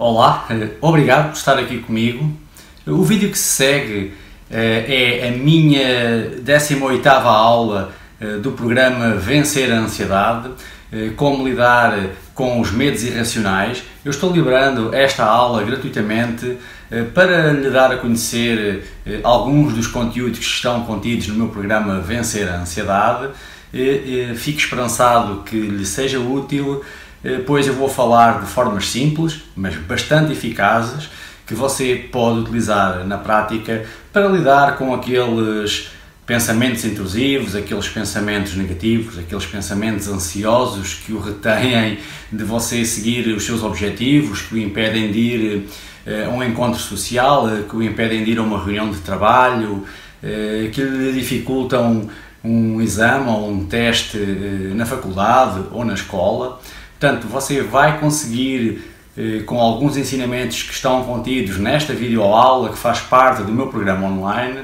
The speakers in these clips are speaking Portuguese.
Olá, obrigado por estar aqui comigo. O vídeo que se segue é a minha 18ª aula do programa Vencer a Ansiedade, como lidar com os medos irracionais. Eu estou liberando esta aula gratuitamente para lhe dar a conhecer alguns dos conteúdos que estão contidos no meu programa Vencer a Ansiedade. Fique esperançado que lhe seja útil, pois eu vou falar de formas simples, mas bastante eficazes, que você pode utilizar na prática para lidar com aqueles pensamentos intrusivos, aqueles pensamentos negativos, aqueles pensamentos ansiosos que o retêm de você seguir os seus objetivos, que o impedem de ir a um encontro social, que o impedem de ir a uma reunião de trabalho, que lhe dificultam um exame ou um teste na faculdade ou na escola. Portanto, você vai conseguir, com alguns ensinamentos que estão contidos nesta videoaula, que faz parte do meu programa online,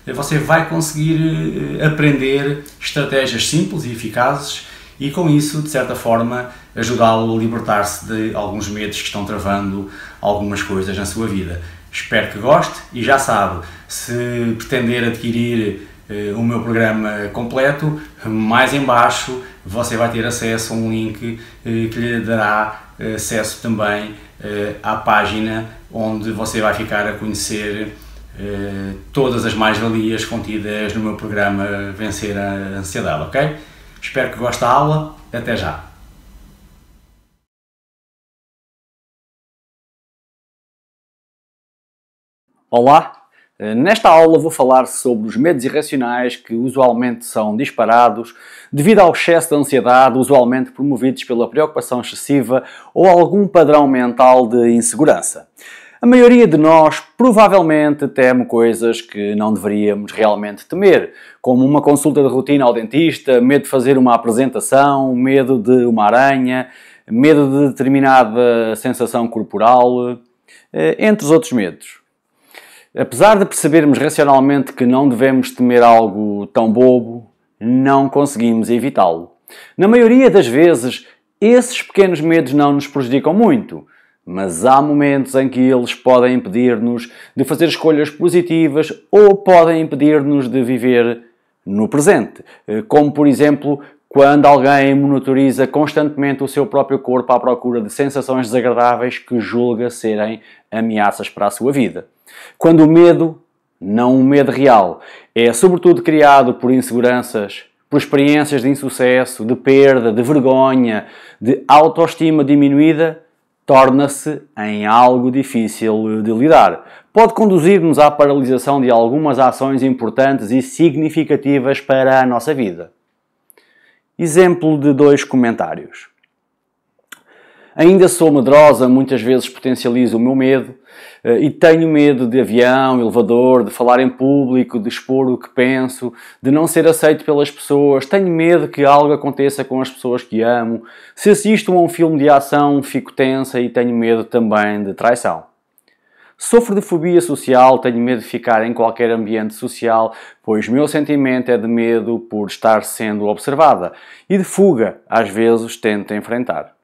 você vai conseguir aprender estratégias simples e eficazes e, com isso, de certa forma, ajudá-lo a libertar-se de alguns medos que estão travando algumas coisas na sua vida. Espero que goste e já sabe, se pretender adquirir o meu programa completo, mais em baixo você vai ter acesso a um link que lhe dará acesso também à página onde você vai ficar a conhecer todas as mais-valias contidas no meu programa Vencer a Ansiedade, ok? Espero que goste da aula. Até já! Olá! Nesta aula vou falar sobre os medos irracionais que usualmente são disparados devido ao excesso de ansiedade, usualmente promovidos pela preocupação excessiva ou algum padrão mental de insegurança. A maioria de nós provavelmente teme coisas que não deveríamos realmente temer, como uma consulta de rotina ao dentista, medo de fazer uma apresentação, medo de uma aranha, medo de determinada sensação corporal, entre os outros medos. Apesar de percebermos racionalmente que não devemos temer algo tão bobo, não conseguimos evitá-lo. Na maioria das vezes, esses pequenos medos não nos prejudicam muito, mas há momentos em que eles podem impedir-nos de fazer escolhas positivas ou podem impedir-nos de viver no presente. Como, por exemplo, quando alguém monitoriza constantemente o seu próprio corpo à procura de sensações desagradáveis que julga serem ameaças para a sua vida. Quando o medo, não um medo real, é sobretudo criado por inseguranças, por experiências de insucesso, de perda, de vergonha, de autoestima diminuída, torna-se em algo difícil de lidar. Pode conduzir-nos à paralisação de algumas ações importantes e significativas para a nossa vida. Exemplo de 2 comentários. Ainda sou medrosa, muitas vezes potencializo o meu medo e tenho medo de avião, elevador, de falar em público, de expor o que penso, de não ser aceito pelas pessoas, tenho medo que algo aconteça com as pessoas que amo. Se assisto a um filme de ação, fico tensa e tenho medo também de traição. Sofro de fobia social, tenho medo de ficar em qualquer ambiente social, pois meu sentimento é de medo por estar sendo observada e de fuga, às vezes tento enfrentar.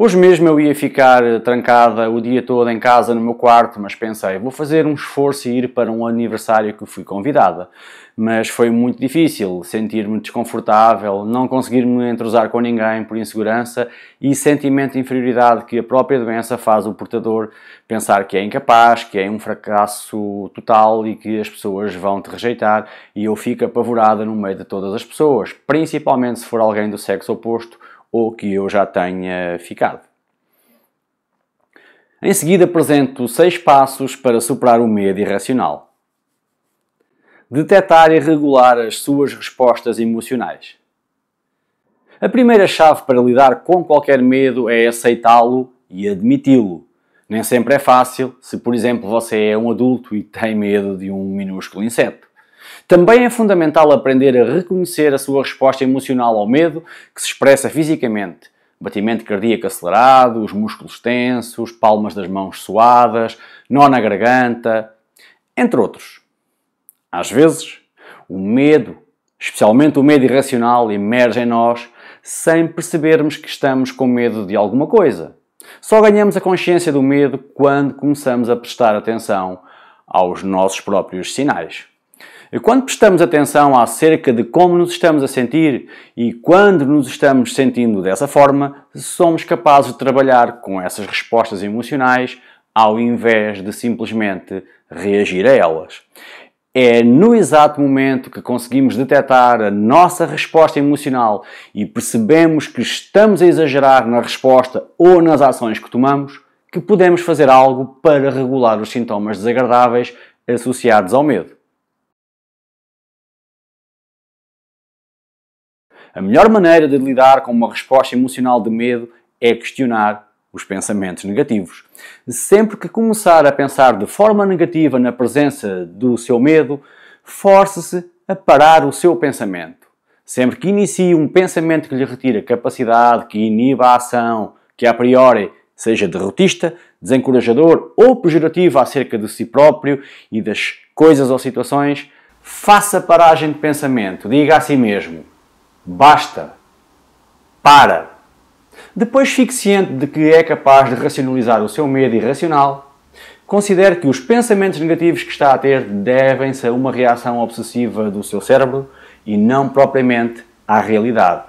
Hoje mesmo eu ia ficar trancada o dia todo em casa no meu quarto, mas pensei, vou fazer um esforço e ir para um aniversário que fui convidada. Mas foi muito difícil, sentir-me desconfortável, não conseguir me entrosar com ninguém por insegurança e sentimento de inferioridade que a própria doença faz o portador pensar que é incapaz, que é um fracasso total e que as pessoas vão te rejeitar e eu fico apavorada no meio de todas as pessoas, principalmente se for alguém do sexo oposto ou que eu já tenha ficado. Em seguida apresento 6 passos para superar o medo irracional. Detectar e regular as suas respostas emocionais. A primeira chave para lidar com qualquer medo é aceitá-lo e admiti-lo. Nem sempre é fácil, se por exemplo você é um adulto e tem medo de um minúsculo inseto. Também é fundamental aprender a reconhecer a sua resposta emocional ao medo, que se expressa fisicamente. Batimento cardíaco acelerado, os músculos tensos, palmas das mãos suadas, nó na garganta, entre outros. Às vezes, o medo, especialmente o medo irracional, emerge em nós sem percebermos que estamos com medo de alguma coisa. Só ganhamos a consciência do medo quando começamos a prestar atenção aos nossos próprios sinais. E quando prestamos atenção acerca de como nos estamos a sentir e quando nos estamos sentindo dessa forma, somos capazes de trabalhar com essas respostas emocionais ao invés de simplesmente reagir a elas. É no exato momento que conseguimos detectar a nossa resposta emocional e percebemos que estamos a exagerar na resposta ou nas ações que tomamos, que podemos fazer algo para regular os sintomas desagradáveis associados ao medo. A melhor maneira de lidar com uma resposta emocional de medo é questionar os pensamentos negativos. Sempre que começar a pensar de forma negativa na presença do seu medo, force-se a parar o seu pensamento. Sempre que inicie um pensamento que lhe retira capacidade, que iniba a ação, que a priori seja derrotista, desencorajador ou pejorativo acerca de si próprio e das coisas ou situações, faça paragem de pensamento. Diga a si mesmo: basta. Para. Depois fique ciente de que é capaz de racionalizar o seu medo irracional. Considere que os pensamentos negativos que está a ter devem-se a uma reação obsessiva do seu cérebro e não propriamente à realidade.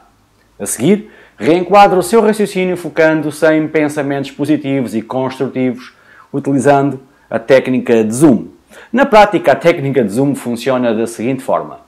A seguir, reenquadre o seu raciocínio focando-se em pensamentos positivos e construtivos, utilizando a técnica de zoom. Na prática, a técnica de zoom funciona da seguinte forma.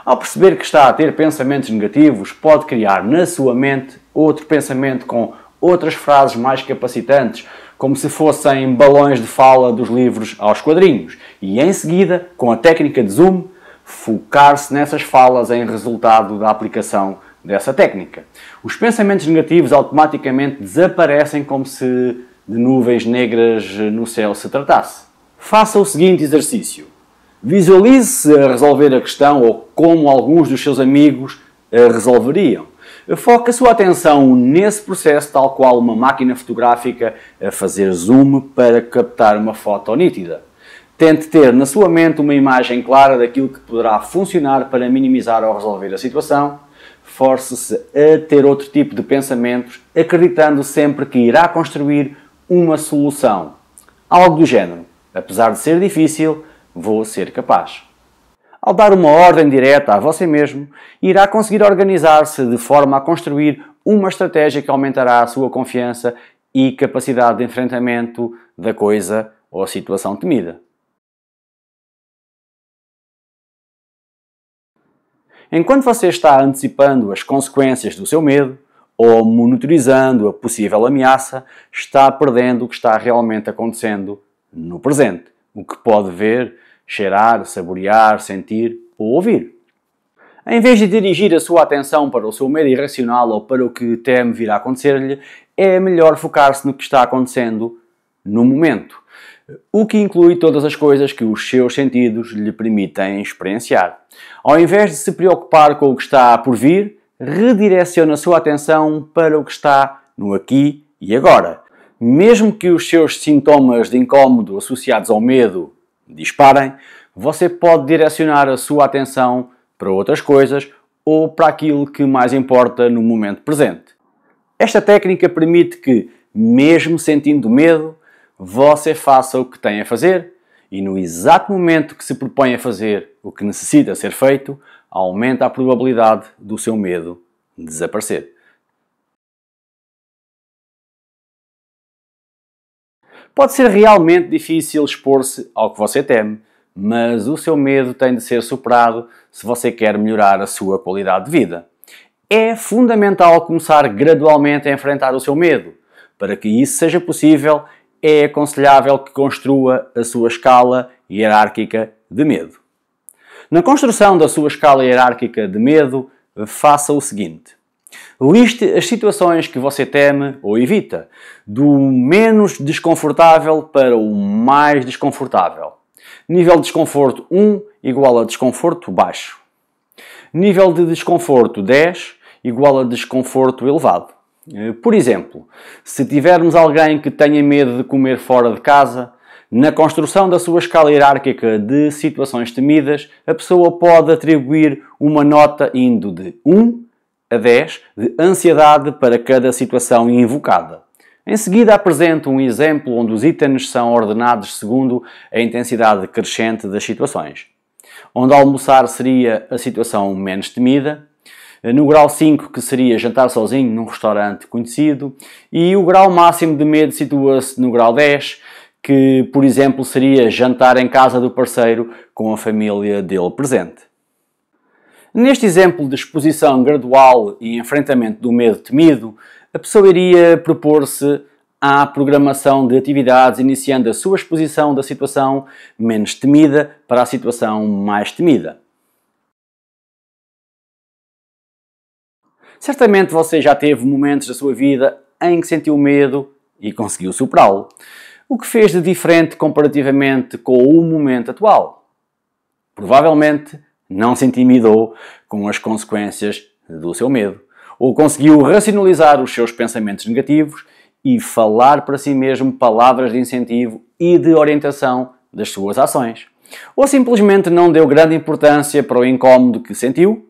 Ao perceber que está a ter pensamentos negativos, pode criar na sua mente outro pensamento com outras frases mais capacitantes, como se fossem balões de fala dos livros aos quadrinhos, e em seguida, com a técnica de zoom, focar-se nessas falas em resultado da aplicação dessa técnica. Os pensamentos negativos automaticamente desaparecem como se de nuvens negras no céu se tratasse. Faça o seguinte exercício. Visualize-se a resolver a questão ou como alguns dos seus amigos a resolveriam. Foque a sua atenção nesse processo tal qual uma máquina fotográfica a fazer zoom para captar uma foto nítida. Tente ter na sua mente uma imagem clara daquilo que poderá funcionar para minimizar ou resolver a situação. Force-se a ter outro tipo de pensamentos, acreditando sempre que irá construir uma solução. Algo do género. Apesar de ser difícil, vou ser capaz. Ao dar uma ordem direta a você mesmo, irá conseguir organizar-se de forma a construir uma estratégia que aumentará a sua confiança e capacidade de enfrentamento da coisa ou situação temida. Enquanto você está antecipando as consequências do seu medo ou monitorizando a possível ameaça, está perdendo o que está realmente acontecendo no presente, o que pode ver, cheirar, saborear, sentir ou ouvir. Em vez de dirigir a sua atenção para o seu medo irracional ou para o que teme vir a acontecer-lhe, é melhor focar-se no que está acontecendo no momento, o que inclui todas as coisas que os seus sentidos lhe permitem experienciar. Ao invés de se preocupar com o que está por vir, redirecione a sua atenção para o que está no aqui e agora. Mesmo que os seus sintomas de incómodo associados ao medo disparem, você pode direcionar a sua atenção para outras coisas ou para aquilo que mais importa no momento presente. Esta técnica permite que, mesmo sentindo medo, você faça o que tem a fazer e no exato momento que se propõe a fazer o que necessita ser feito, aumenta a probabilidade do seu medo desaparecer. Pode ser realmente difícil expor-se ao que você teme, mas o seu medo tem de ser superado se você quer melhorar a sua qualidade de vida. É fundamental começar gradualmente a enfrentar o seu medo. Para que isso seja possível, é aconselhável que construa a sua escala hierárquica de medo. Na construção da sua escala hierárquica de medo, faça o seguinte. Liste as situações que você teme ou evita, do menos desconfortável para o mais desconfortável. Nível de desconforto 1 igual a desconforto baixo. Nível de desconforto 10 igual a desconforto elevado. Por exemplo, se tivermos alguém que tenha medo de comer fora de casa, na construção da sua escala hierárquica de situações temidas, a pessoa pode atribuir uma nota indo de 1 a 10 de ansiedade para cada situação invocada. Em seguida, apresento um exemplo onde os itens são ordenados segundo a intensidade crescente das situações. Onde almoçar seria a situação menos temida, no grau 5, que seria jantar sozinho num restaurante conhecido, e o grau máximo de medo situa-se no grau 10, que, por exemplo, seria jantar em casa do parceiro com a família dele presente. Neste exemplo de exposição gradual e enfrentamento do medo temido, a pessoa iria propor-se à programação de atividades, iniciando a sua exposição da situação menos temida para a situação mais temida. Certamente você já teve momentos da sua vida em que sentiu medo e conseguiu superá-lo. O que fez de diferente comparativamente com o momento atual? Provavelmente não se intimidou com as consequências do seu medo, ou conseguiu racionalizar os seus pensamentos negativos e falar para si mesmo palavras de incentivo e de orientação das suas ações. Ou simplesmente não deu grande importância para o incómodo que sentiu.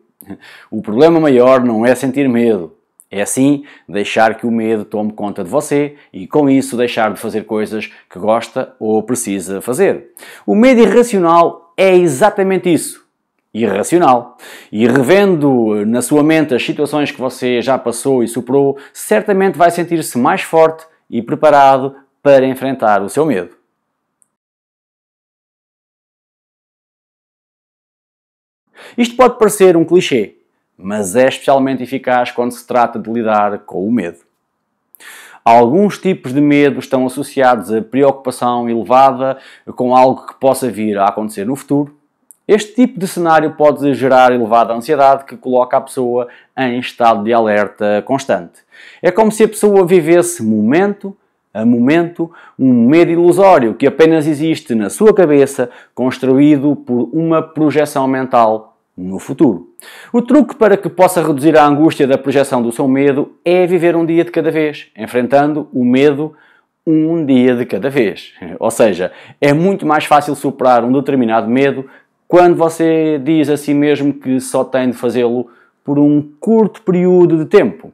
O problema maior não é sentir medo, é sim deixar que o medo tome conta de você e com isso deixar de fazer coisas que gosta ou precisa fazer. O medo irracional é exatamente isso, irracional. E revendo na sua mente as situações que você já passou e superou, certamente vai sentir-se mais forte e preparado para enfrentar o seu medo. Isto pode parecer um clichê, mas é especialmente eficaz quando se trata de lidar com o medo. Alguns tipos de medo estão associados a preocupação elevada com algo que possa vir a acontecer no futuro. Este tipo de cenário pode gerar elevada ansiedade que coloca a pessoa em estado de alerta constante. É como se a pessoa vivesse momento a momento um medo ilusório que apenas existe na sua cabeça, construído por uma projeção mental no futuro. O truque para que possa reduzir a angústia da projeção do seu medo é viver um dia de cada vez, enfrentando o medo um dia de cada vez. Ou seja, é muito mais fácil superar um determinado medo quando você diz a si mesmo que só tem de fazê-lo por um curto período de tempo.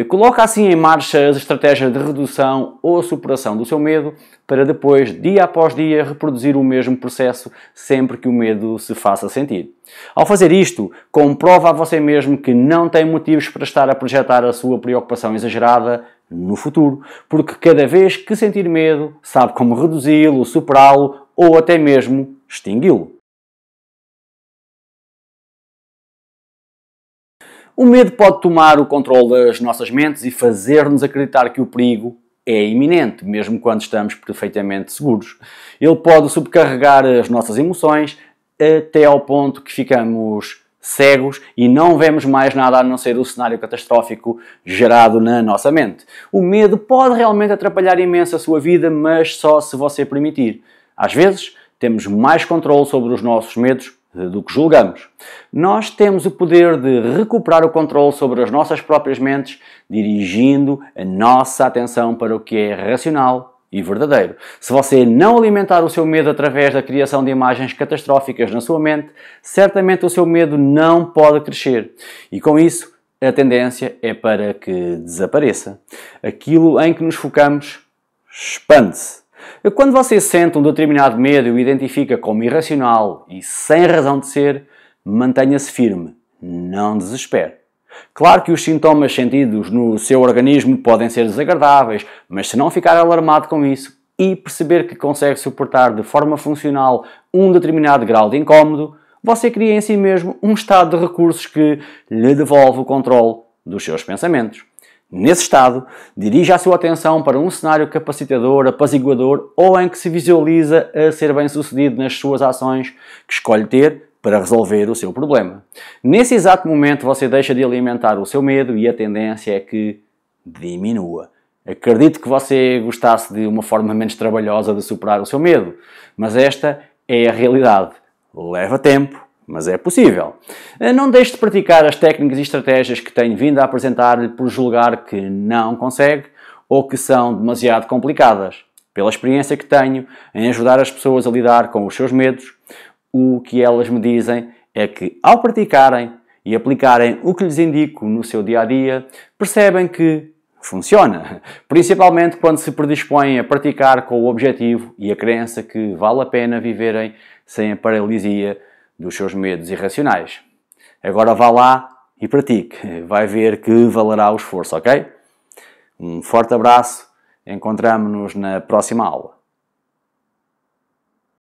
Coloca assim em marcha as estratégias de redução ou superação do seu medo para depois, dia após dia, reproduzir o mesmo processo sempre que o medo se faça sentir. Ao fazer isto, comprova a você mesmo que não tem motivos para estar a projetar a sua preocupação exagerada no futuro, porque cada vez que sentir medo, sabe como reduzi-lo, superá-lo ou até mesmo extingui-lo. O medo pode tomar o controle das nossas mentes e fazer-nos acreditar que o perigo é iminente, mesmo quando estamos perfeitamente seguros. Ele pode subcarregar as nossas emoções até ao ponto que ficamos cegos e não vemos mais nada a não ser o cenário catastrófico gerado na nossa mente. O medo pode realmente atrapalhar imenso a sua vida, mas só se você permitir. Às vezes, temos mais controle sobre os nossos medos do que julgamos. Nós temos o poder de recuperar o controle sobre as nossas próprias mentes, dirigindo a nossa atenção para o que é racional e verdadeiro. Se você não alimentar o seu medo através da criação de imagens catastróficas na sua mente, certamente o seu medo não pode crescer. E com isso, a tendência é para que desapareça. Aquilo em que nos focamos expande-se. Quando você sente um determinado medo e o identifica como irracional e sem razão de ser, mantenha-se firme, não desespere. Claro que os sintomas sentidos no seu organismo podem ser desagradáveis, mas se não ficar alarmado com isso e perceber que consegue suportar de forma funcional um determinado grau de incómodo, você cria em si mesmo um estado de recursos que lhe devolve o controle dos seus pensamentos. Nesse estado, dirija a sua atenção para um cenário capacitador, apaziguador ou em que se visualiza a ser bem-sucedido nas suas ações que escolhe ter para resolver o seu problema. Nesse exato momento, você deixa de alimentar o seu medo e a tendência é que diminua. Acredito que você gostasse de uma forma menos trabalhosa de superar o seu medo, mas esta é a realidade. Leva tempo, mas é possível. Não deixe de praticar as técnicas e estratégias que tenho vindo a apresentar-lhe por julgar que não consegue ou que são demasiado complicadas. Pela experiência que tenho em ajudar as pessoas a lidar com os seus medos, o que elas me dizem é que, ao praticarem e aplicarem o que lhes indico no seu dia-a-dia, percebem que Funciona, principalmente quando se predispõem a praticar com o objetivo e a crença que vale a pena viverem sem a paralisia dos seus medos irracionais. Agora vá lá e pratique, vai ver que valerá o esforço, ok? Um forte abraço, encontramo-nos na próxima aula.